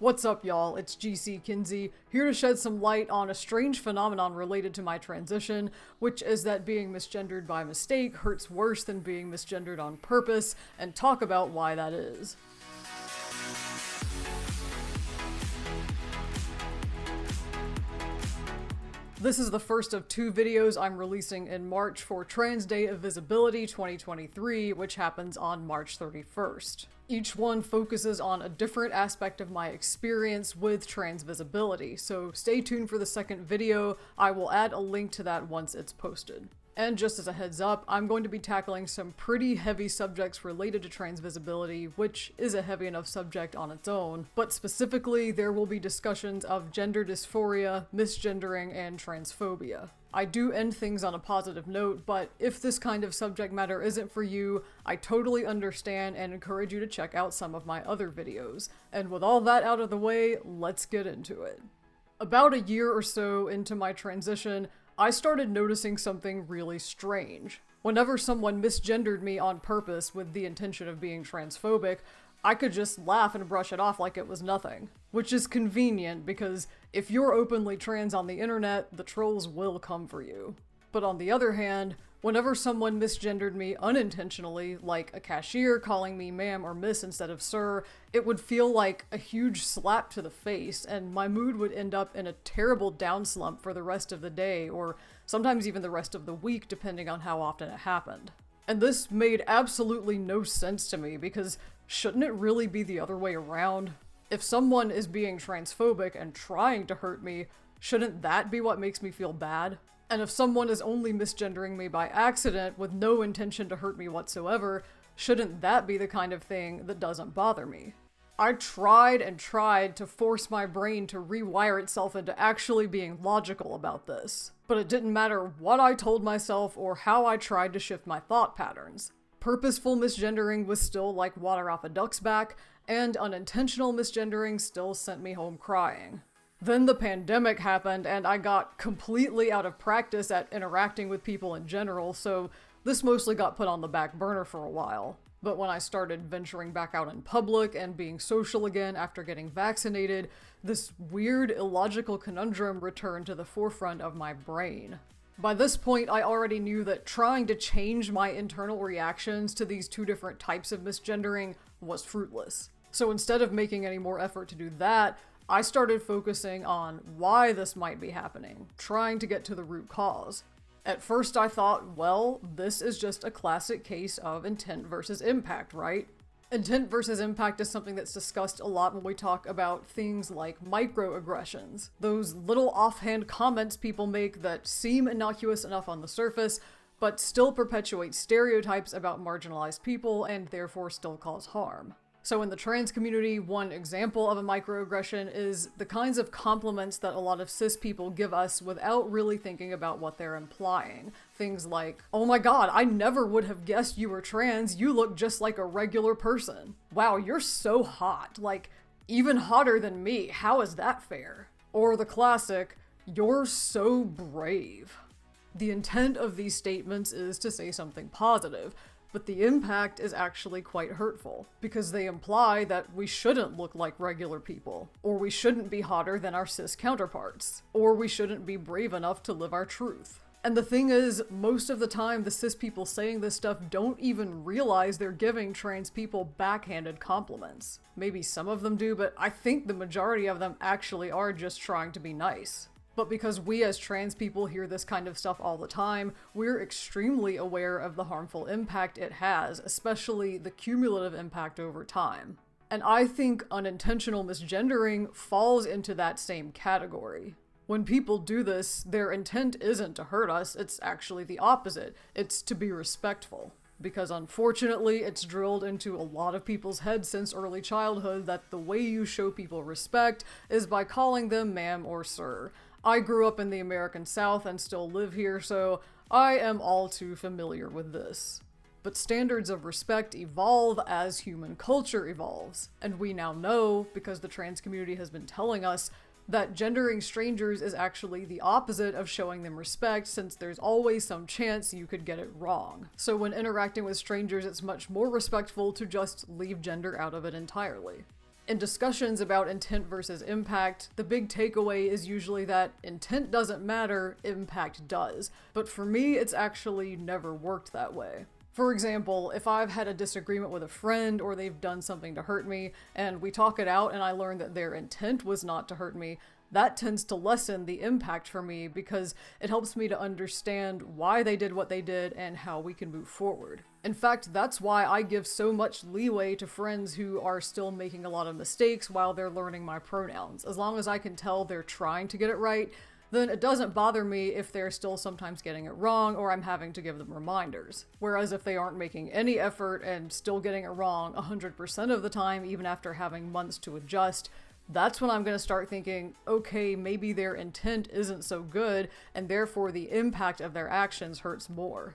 What's up, y'all? It's GC Kinsey, here to shed some light on a strange phenomenon related to my transition, which is that being misgendered by mistake hurts worse than being misgendered on purpose, and talk about why that is. This is the first of two videos I'm releasing in March for Trans Day of Visibility 2023, which happens on March 31st. Each one focuses on a different aspect of my experience with trans visibility, so stay tuned for the second video. I will add a link to that once it's posted. And just as a heads up, I'm going to be tackling some pretty heavy subjects related to trans visibility, which is a heavy enough subject on its own, but specifically there will be discussions of gender dysphoria, misgendering, and transphobia. I do end things on a positive note, but if this kind of subject matter isn't for you, I totally understand and encourage you to check out some of my other videos. And with all that out of the way, let's get into it. About a year or so into my transition, I started noticing something really strange. Whenever someone misgendered me on purpose with the intention of being transphobic, I could just laugh and brush it off like it was nothing. Which is convenient because if you're openly trans on the internet, the trolls will come for you. But on the other hand, whenever someone misgendered me unintentionally, like a cashier calling me ma'am or miss instead of sir, it would feel like a huge slap to the face, and my mood would end up in a terrible down slump for the rest of the day, or sometimes even the rest of the week, depending on how often it happened. And this made absolutely no sense to me, because shouldn't it really be the other way around? If someone is being transphobic and trying to hurt me, shouldn't that be what makes me feel bad? And if someone is only misgendering me by accident with no intention to hurt me whatsoever, shouldn't that be the kind of thing that doesn't bother me? I tried and tried to force my brain to rewire itself into actually being logical about this, but it didn't matter what I told myself or how I tried to shift my thought patterns. Purposeful misgendering was still like water off a duck's back, and unintentional misgendering still sent me home crying. Then the pandemic happened, and I got completely out of practice at interacting with people in general, so this mostly got put on the back burner for a while. But when I started venturing back out in public and being social again after getting vaccinated, this weird, illogical conundrum returned to the forefront of my brain. By this point, I already knew that trying to change my internal reactions to these two different types of misgendering was fruitless. So instead of making any more effort to do that, I started focusing on why this might be happening, trying to get to the root cause. At first I thought, well, this is just a classic case of intent versus impact, right? Intent versus impact is something that's discussed a lot when we talk about things like microaggressions. Those little offhand comments people make that seem innocuous enough on the surface, but still perpetuate stereotypes about marginalized people and therefore still cause harm. So in the trans community, one example of a microaggression is the kinds of compliments that a lot of cis people give us without really thinking about what they're implying. Things like, "Oh my god, I never would have guessed you were trans, you look just like a regular person. Wow, you're so hot, like, even hotter than me, how is that fair?" Or the classic, "You're so brave." The intent of these statements is to say something positive, but the impact is actually quite hurtful, because they imply that we shouldn't look like regular people, or we shouldn't be hotter than our cis counterparts, or we shouldn't be brave enough to live our truth. And the thing is, most of the time the cis people saying this stuff don't even realize they're giving trans people backhanded compliments. Maybe some of them do, but I think the majority of them actually are just trying to be nice. But because we as trans people hear this kind of stuff all the time, we're extremely aware of the harmful impact it has, especially the cumulative impact over time. And I think unintentional misgendering falls into that same category. When people do this, their intent isn't to hurt us, it's actually the opposite. It's to be respectful. Because unfortunately, it's drilled into a lot of people's heads since early childhood that the way you show people respect is by calling them ma'am or sir. I grew up in the American South and still live here, so I am all too familiar with this. But standards of respect evolve as human culture evolves, and we now know, because the trans community has been telling us, that gendering strangers is actually the opposite of showing them respect, since there's always some chance you could get it wrong. So when interacting with strangers, it's much more respectful to just leave gender out of it entirely. In discussions about intent versus impact, the big takeaway is usually that intent doesn't matter, impact does. But for me, it's actually never worked that way. For example, if I've had a disagreement with a friend or they've done something to hurt me, and we talk it out and I learn that their intent was not to hurt me, that tends to lessen the impact for me because it helps me to understand why they did what they did and how we can move forward. In fact, that's why I give so much leeway to friends who are still making a lot of mistakes while they're learning my pronouns. As long as I can tell they're trying to get it right, then it doesn't bother me if they're still sometimes getting it wrong or I'm having to give them reminders. Whereas if they aren't making any effort and still getting it wrong 100% of the time, even after having months to adjust, that's when I'm going to start thinking, okay, maybe their intent isn't so good, and therefore the impact of their actions hurts more.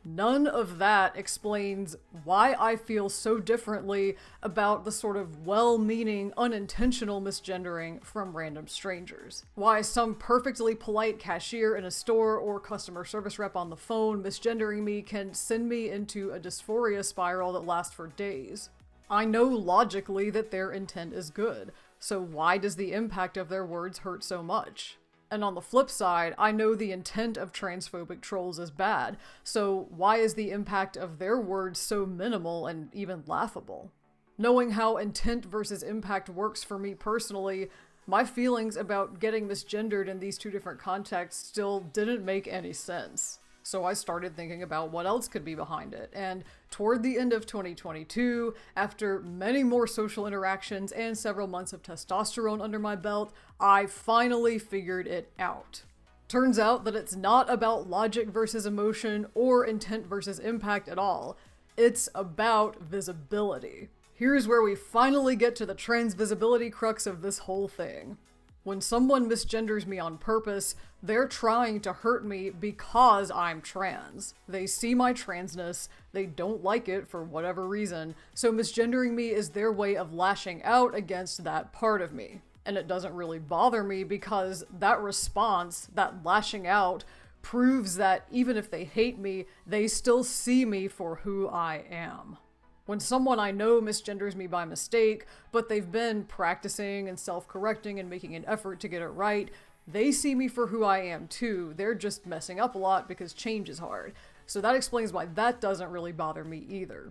None of that explains why I feel so differently about the sort of well-meaning, unintentional misgendering from random strangers. Why some perfectly polite cashier in a store or customer service rep on the phone misgendering me can send me into a dysphoria spiral that lasts for days. I know logically that their intent is good. So why does the impact of their words hurt so much? And on the flip side, I know the intent of transphobic trolls is bad, so why is the impact of their words so minimal and even laughable? Knowing how intent versus impact works for me personally, my feelings about getting misgendered in these two different contexts still didn't make any sense. So I started thinking about what else could be behind it, and toward the end of 2022, after many more social interactions and several months of testosterone under my belt, I finally figured it out. Turns out that it's not about logic versus emotion or intent versus impact at all. It's about visibility. Here's where we finally get to the trans visibility crux of this whole thing. When someone misgenders me on purpose, they're trying to hurt me because I'm trans. They see my transness, they don't like it for whatever reason, so misgendering me is their way of lashing out against that part of me. And it doesn't really bother me because that response, that lashing out, proves that even if they hate me, they still see me for who I am. When someone I know misgenders me by mistake, but they've been practicing and self-correcting and making an effort to get it right, they see me for who I am too. They're just messing up a lot because change is hard. So that explains why that doesn't really bother me either.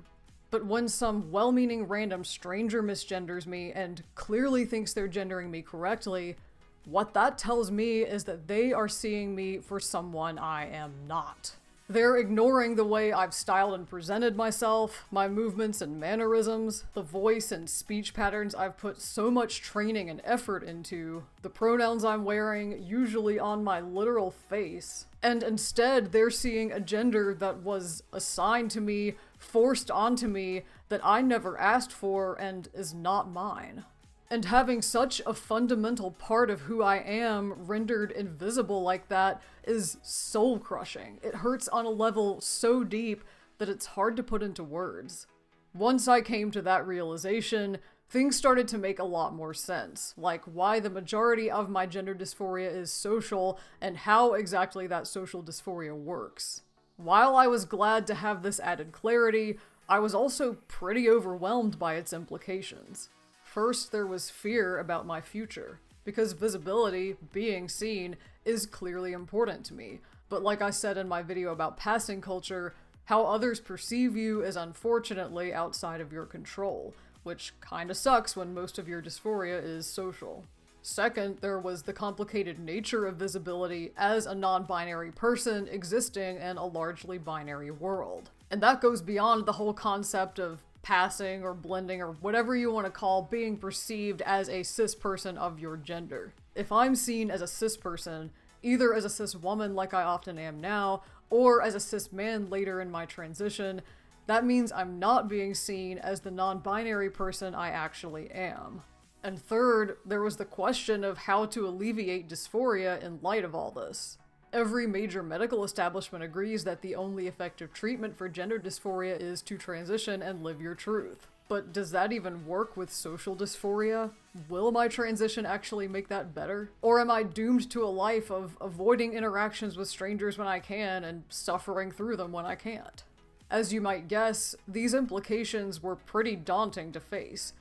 But when some well-meaning random stranger misgenders me and clearly thinks they're gendering me correctly, what that tells me is that they are seeing me for someone I am not. They're ignoring the way I've styled and presented myself, my movements and mannerisms, the voice and speech patterns I've put so much training and effort into, the pronouns I'm wearing, usually on my literal face. And instead, they're seeing a gender that was assigned to me, forced onto me, that I never asked for and is not mine. And having such a fundamental part of who I am rendered invisible like that is soul-crushing. It hurts on a level so deep that it's hard to put into words. Once I came to that realization, things started to make a lot more sense, like why the majority of my gender dysphoria is social and how exactly that social dysphoria works. While I was glad to have this added clarity, I was also pretty overwhelmed by its implications. First, there was fear about my future, because visibility, being seen, is clearly important to me. But like I said in my video about passing culture, how others perceive you is unfortunately outside of your control, which kinda sucks when most of your dysphoria is social. Second, there was the complicated nature of visibility as a non-binary person existing in a largely binary world. And that goes beyond the whole concept of passing or blending or whatever you want to call being perceived as a cis person of your gender. If I'm seen as a cis person, either as a cis woman like I often am now, or as a cis man later in my transition, that means I'm not being seen as the non-binary person I actually am. And third, there was the question of how to alleviate dysphoria in light of all this. Every major medical establishment agrees that the only effective treatment for gender dysphoria is to transition and live your truth. But does that even work with social dysphoria? Will my transition actually make that better? Or am I doomed to a life of avoiding interactions with strangers when I can and suffering through them when I can't? As you might guess, these implications were pretty daunting to face.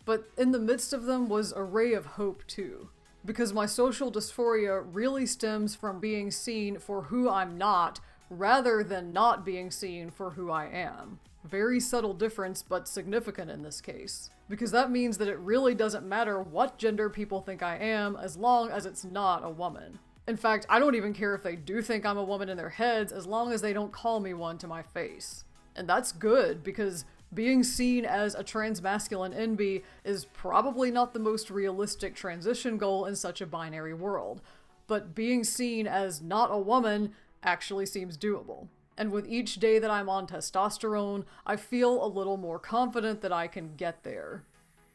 But in the midst of them was a ray of hope too. Because my social dysphoria really stems from being seen for who I'm not, rather than not being seen for who I am. Very subtle difference, but significant in this case. Because that means that it really doesn't matter what gender people think I am, as long as it's not a woman. In fact, I don't even care if they do think I'm a woman in their heads, as long as they don't call me one to my face. And that's good, because being seen as a transmasculine NB is probably not the most realistic transition goal in such a binary world. But being seen as not a woman actually seems doable. And with each day that I'm on testosterone, I feel a little more confident that I can get there.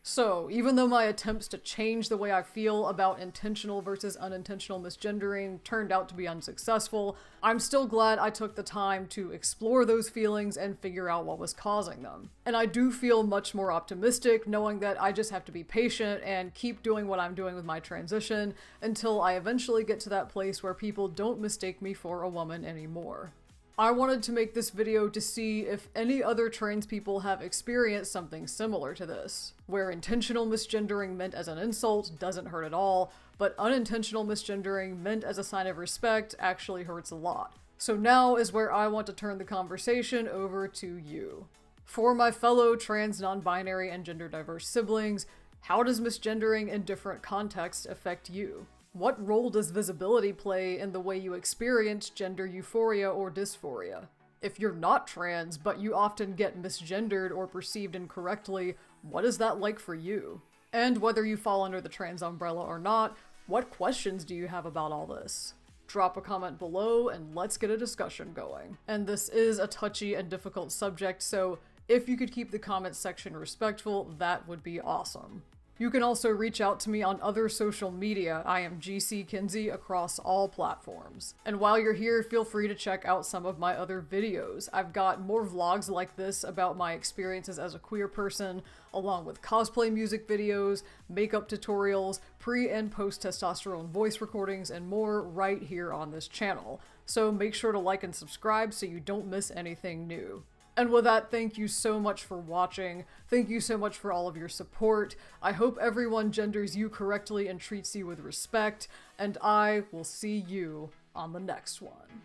So, even though my attempts to change the way I feel about intentional versus unintentional misgendering turned out to be unsuccessful, I'm still glad I took the time to explore those feelings and figure out what was causing them. And I do feel much more optimistic knowing that I just have to be patient and keep doing what I'm doing with my transition until I eventually get to that place where people don't mistake me for a woman anymore. I wanted to make this video to see if any other trans people have experienced something similar to this, where intentional misgendering meant as an insult doesn't hurt at all, but unintentional misgendering meant as a sign of respect actually hurts a lot. So now is where I want to turn the conversation over to you. For my fellow trans, non-binary, and gender diverse siblings, how does misgendering in different contexts affect you? What role does visibility play in the way you experience gender euphoria or dysphoria? If you're not trans, but you often get misgendered or perceived incorrectly, what is that like for you? And whether you fall under the trans umbrella or not, what questions do you have about all this? Drop a comment below and let's get a discussion going. And this is a touchy and difficult subject, so if you could keep the comments section respectful, that would be awesome. You can also reach out to me on other social media. I am GC Kinsey across all platforms. And while you're here, feel free to check out some of my other videos. I've got more vlogs like this about my experiences as a queer person, along with cosplay music videos, makeup tutorials, pre and post testosterone voice recordings, and more right here on this channel. So make sure to like and subscribe so you don't miss anything new. And with that, thank you so much for watching. Thank you so much for all of your support. I hope everyone genders you correctly and treats you with respect, and I will see you on the next one.